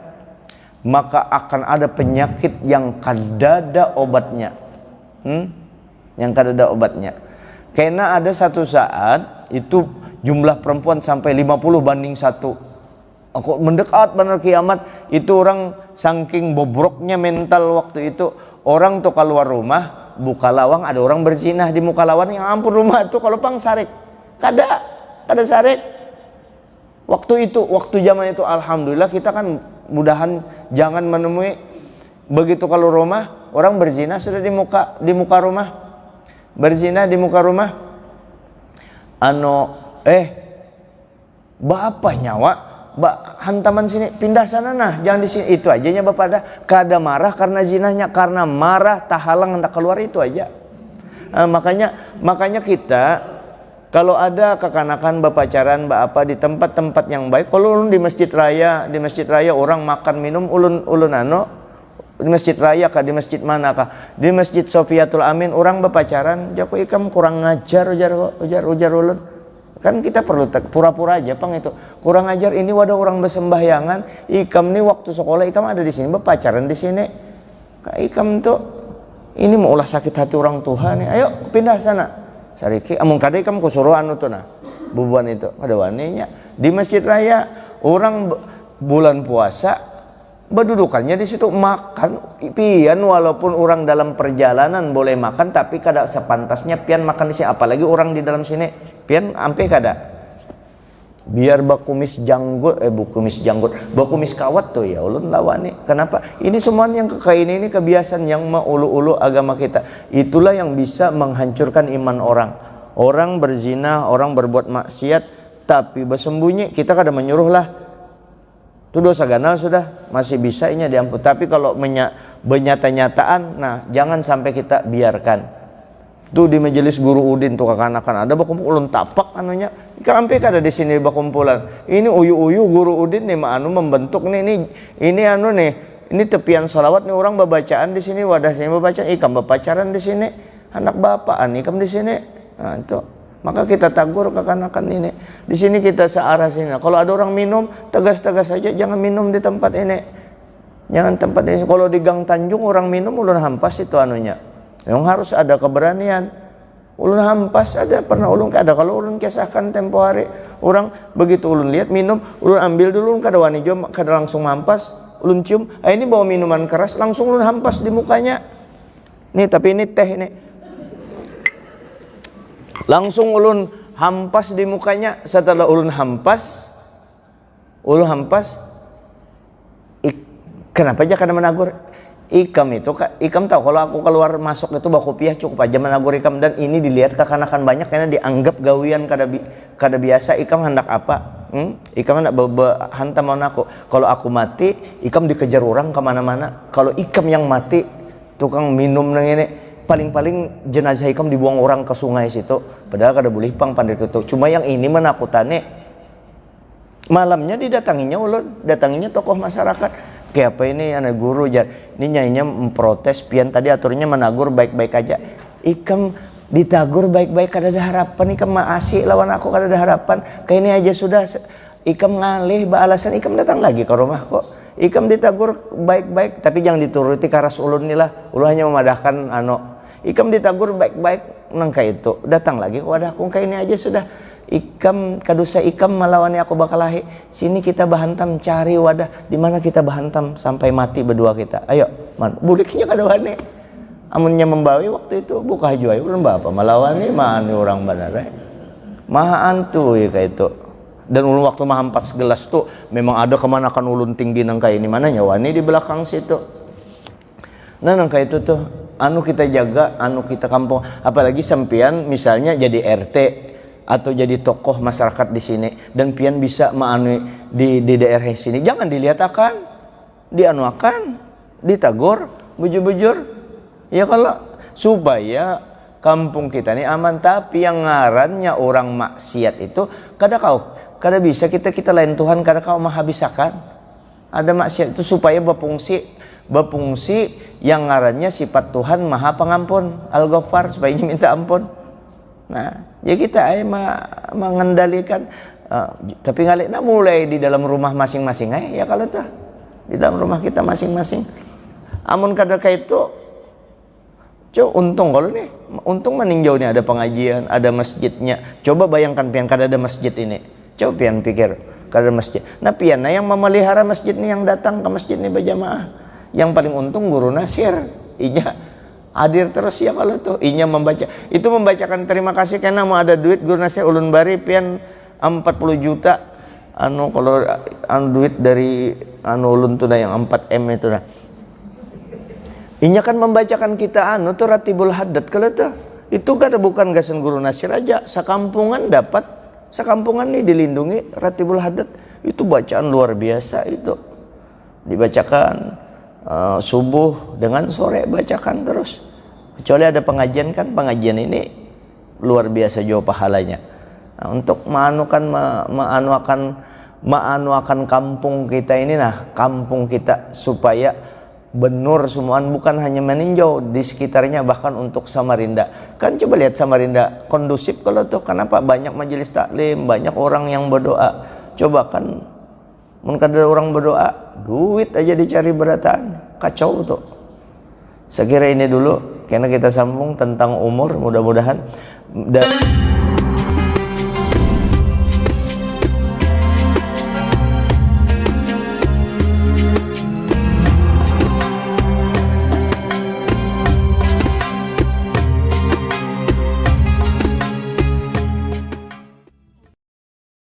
maka akan ada penyakit yang kada ada obatnya. Yang kada ada obatnya. Karena ada satu saat itu jumlah perempuan sampai 50:1. Aku mendekat benar kiamat. Itu orang saking bobroknya mental waktu itu. Orang tuh keluar rumah buka lawang, ada orang berzina di muka lawang. Yang ampun, rumah itu kalau pang sarik kada sarik. Waktu zaman itu alhamdulillah kita kan mudahan jangan menemui begitu. Kalau rumah orang berzina sudah di muka rumah, berzina di muka rumah. Bapak nyawa, hantaman sini, pindah sana nah, jangan di sini. Itu aja nya bapak dah. Kada marah karena zinahnya, karena marah tahalang hendak keluar, itu aja. Makanya kita kalau ada kekanakan berpacaran apa di tempat-tempat yang baik. Kalau ulun di masjid raya orang makan minum, ulun di masjid raya kah, di masjid mana kah, di masjid Sofiatul Amin orang berpacaran, jago ikam kurang ngajar ujar ulun. Kan kita perlu pura-pura aja pang itu kurang ajar. Ini wadah orang bersembahyangan, ikam nih waktu sekolah ikam ada di sini berpacaran di sini. Ikam tuh ini mau ulah sakit hati orang tua nih, ayo pindah sana. Sariki amun kada ikam kusuruh anu tuh nah bubuan itu kada waninya. Di masjid raya orang bulan puasa Berdudukannya di situ makan pian, walaupun orang dalam perjalanan boleh makan, tapi kada sepantasnya pian makan di sini, apalagi orang di dalam sini pian ampe kada biar bakumis janggut bakumis kawat tuh ya ulun lawan nih. Kenapa? Ini semua yang ini kebiasaan yang maulu-ulu agama kita. Itulah yang bisa menghancurkan iman orang. Orang berzina, orang berbuat maksiat tapi bersembunyi, kita kada menyuruh lah. Itu dosa ganal sudah, masih bisa ini diampun. Tapi kalau benyata-nyataan, nah jangan sampai kita biarkan. Tuh di majelis guru Udin tuh kakanakan ada bakumpul ulun tapak anunya. Sampai kada di sini bakumpulan. Ini uyu-uyu guru Udin nih membentuk nih ini anu nih. Ini tepian salawat nih orang babacaan di sini, wadah sini babacaan, ikam bapacaran di sini, anak bapaan ikam di sini. Nah itu. Maka kita tagur kekanakan ini. Di sini kita searah sini. Kalau ada orang minum, tegas-tegas saja, jangan minum di tempat ini. Jangan tempat ini. Kalau di Gang Tanjung orang minum, ulun hampas itu anunya. Yang harus ada keberanian. Ulun hampas ada, pernah ulun kada. Kalau ulun kisahkan tempo hari, orang begitu ulun lihat minum, ulun ambil dulu, ulun kada wani jom, kada langsung hampas. Ulun cium, ini bawa minuman keras, langsung ulun hampas di mukanya. Nih, tapi ini teh ini. Langsung ulun hampas di mukanya. Setelah ulun hampas, kenapa aja kada menagur? Ikam itu, ikam tahu kalau aku keluar masuk itu baku piah cukup aja menagur ikam, dan ini dilihat kekanakan banyak karena dianggap gawian kada biasa. Ikam hendak apa? Ikam hendak hantam aku. Kalau aku mati, ikam dikejar orang kemana-mana. Kalau ikam yang mati, tukang minum nang ini, paling-paling jenazah ikam dibuang orang ke sungai situ. Padahal kada boleh pang pandai tutup. Cuma yang ini menakutane. Malamnya didatanginya ulun, datanginya tokoh masyarakat. Kayak apa ini anak guru jar. Ini nyanyinya memprotes pian tadi aturnya menagur baik-baik aja. Ikam ditagur baik-baik kada ada harapan, ikam maasi lawan aku kada ada harapan. Kayak ini aja sudah ikam ngalih alasan ikam datang lagi ke rumah kok. Ikam ditagur baik-baik tapi jangan dituruti karas ulun nilah. Ulun hanya memadahkan ikam ditagur baik-baik nangka itu. Datang lagi ke wadahku kayak ini aja sudah. Ikam kadusa ikam melawani aku bakalahi. Sini kita bahantam cari wadah di mana kita bahantam sampai mati berdua kita. Ayo, man, buliknya kada wani. Amunnya membawi waktu itu buka juai ulun bapa melawani mani orang benar. Maha antu ya kayak itu. Dan ulun waktu mahampas gelas tuh memang ada kemanakan ulun tinggi nangka ini mana nyawani di belakang situ. Nah nangka itu tuh anu kita jaga, anu kita kampung, apalagi sampean misalnya jadi RT atau jadi tokoh masyarakat di sini dan pian bisa maanu di daerah sini, jangan dilihat akan dianuakan, ditagur, bujur-bujur ya, kalau supaya kampung kita ini aman. Tapi yang ngarannya orang maksiat itu kada bisa kita lain Tuhan, kada kau menghabiskan. Ada maksiat itu supaya bapungsi yang ngarannya sifat Tuhan Maha Pengampun, Al-Ghaffar, supaya ini minta ampun. Nah, ya kita mengendalikan, tapi ngalik mulai di dalam rumah masing-masing ya kalau tuh di dalam rumah kita masing-masing. Amun kada kayak itu, untung kalau nih, untung meninjau nih ada pengajian, ada masjidnya. Coba bayangkan pian kada ada masjid ini. Coba pian pikir kada ada masjid. Nah pian yang memelihara masjid nih, yang datang ke masjid nih berjamaah. Yang paling untung guru nasir, hadir terus ya kalau tuh inya membaca. Itu membacakan terima kasih karena mau ada duit guru nasir ulun bari pian 40 juta kalau duit dari ulun tuh yang 4M itu dah. Inya kan membacakan kita tuh Ratibul Haddad kalau tuh. Itu kada bukan gasan guru nasir aja, sekampungan dapat, sekampungan nih dilindungi Ratibul Haddad. Itu bacaan luar biasa itu. Dibacakan subuh dengan sore bacakan terus. Kecuali ada pengajian kan, pengajian ini luar biasa jauh pahalanya. Nah, untuk maanuakan kampung kita ini, kampung kita supaya benur semuaan, bukan hanya meninjau di sekitarnya, bahkan untuk Samarinda. Kan coba lihat Samarinda kondusif kalau tuh, kenapa banyak majelis taklim, banyak orang yang berdoa. Coba kan mungkin ada orang berdoa, duit aja dicari berataan, kacau tuh. Saya kira ini dulu, karena kita sambung tentang umur, mudah-mudahan. Dan